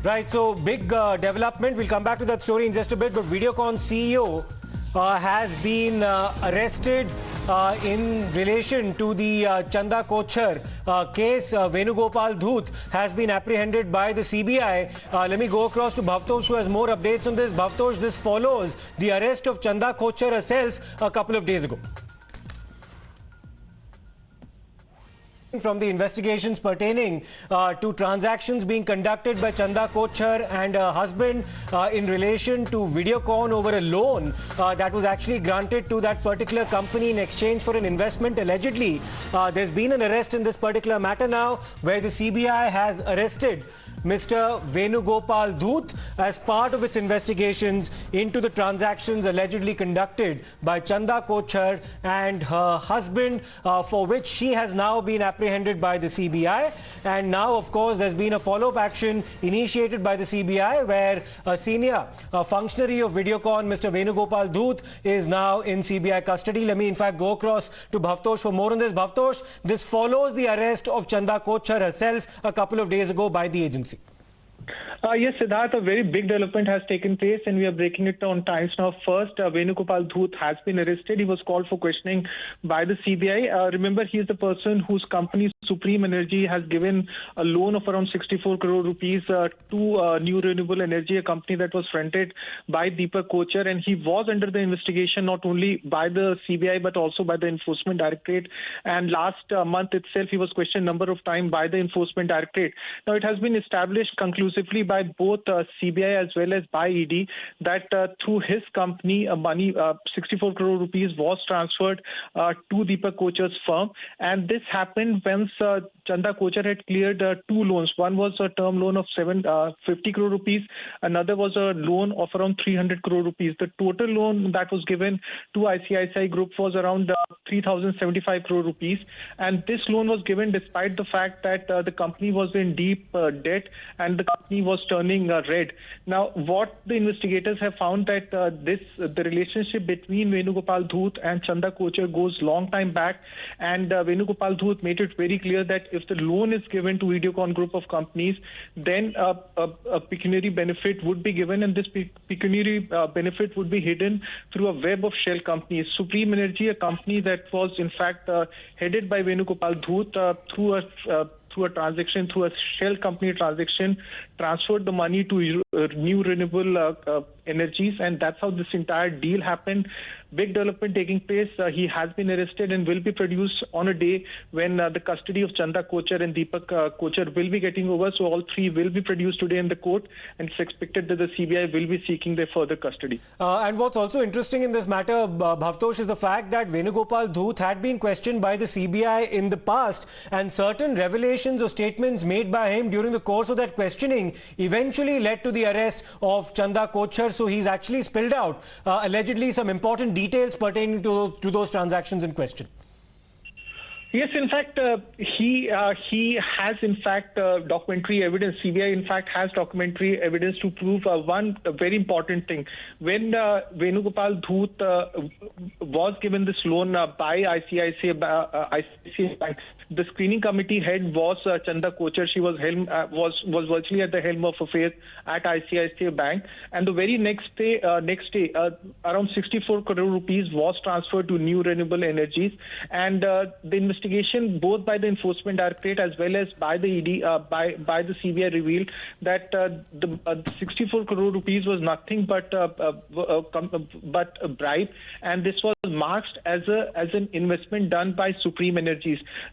Right, so big development. We'll come back to that story in just a bit. But Videocon CEO has been arrested in relation to the Chanda Kochhar case. Venugopal Dhoot has been apprehended by the CBI. Let me go across to Bhavtosh, who has more updates on this. Bhavtosh, this follows the arrest of Chanda Kochhar herself a couple of days ago. From the investigations pertaining to transactions being conducted by Chanda Kochhar and her husband in relation to Videocon over a loan that was actually granted to that particular company in exchange for an investment. Allegedly, there's been an arrest in this particular matter now, where the CBI has arrested Mr. Venugopal Dhoot as part of its investigations into the transactions allegedly conducted by Chanda Kochhar and her husband, for which she has now been apprehended by the CBI. And now, of course, there's been a follow-up action initiated by the CBI, where a senior functionary of Videocon, Mr. Venugopal Dhoot, is now in CBI custody. Let me, in fact, go across to Bhavtosh for more on this. Bhavtosh, this follows the arrest of Chanda Kochhar herself a couple of days ago by the agency. Yes, Siddharth, a very big development has taken place, and we are breaking it down times now. First, Venugopal Dhoot has been arrested. He was called for questioning by the CBI. Remember, he is the person whose company, Supreme Energy, has given a loan of around 64 crore rupees to New Renewable Energy, a company that was fronted by Deepak Kochhar, and he was under the investigation not only by the CBI but also by the Enforcement Directorate. And last month itself, he was questioned a number of times by the Enforcement Directorate. Now, it has been established conclusively by both CBI as well as by ED that through his company, money, 64 crore rupees was transferred to Deepak Kochhar's firm. And this happened when Chanda Kochhar had cleared two loans. One was a term loan of 750 crore rupees. Another was a loan of around 300 crore rupees. The total loan that was given to ICICI Group was around 3,075 crore rupees. And this loan was given despite the fact that the company was in deep debt and the company was turning red. Now, what the investigators have found that the relationship between Venugopal Dhoot and Chanda Kochhar goes long time back, and Venugopal Dhoot made it very clear that if the loan is given to Videocon group of companies, then a pecuniary benefit would be given, and this pecuniary benefit would be hidden through a web of shell companies. Supreme Energy, a company that was in fact headed by Venugopal Dhoot, through a transaction, through a shell company transaction, transferred the money to New Renewable Energies, and that's how this entire deal happened. Big development taking place. He has been arrested and will be produced on a day when the custody of Chanda Kochhar and Deepak Kochhar will be getting over. So all three will be produced today in the court, and it's expected that the CBI will be seeking their further custody. And what's also interesting in this matter, Bhavtosh, is the fact that Venugopal Dhoot had been questioned by the CBI in the past, and certain revelations or statements made by him during the course of that questioning eventually led to the arrest of Chanda Kochhar. So he's actually spilled out allegedly some important details pertaining to those transactions in question. Yes, in fact, he has, in fact, documentary evidence. CBI, in fact, has documentary evidence to prove one very important thing. When Venugopal Dhoot was given this loan by ICICI Bank, the screening committee head was Chanda Kochhar. She was virtually at the helm of affairs at ICICI Bank. And the very next day, around 64 crore rupees was transferred to New Renewable Energies. And the investigation, both by the Enforcement Directorate as well as by the ED, by the CBI, revealed that the 64 crore rupees was nothing but a bribe, and this was marked as an investment done by Supreme Energies.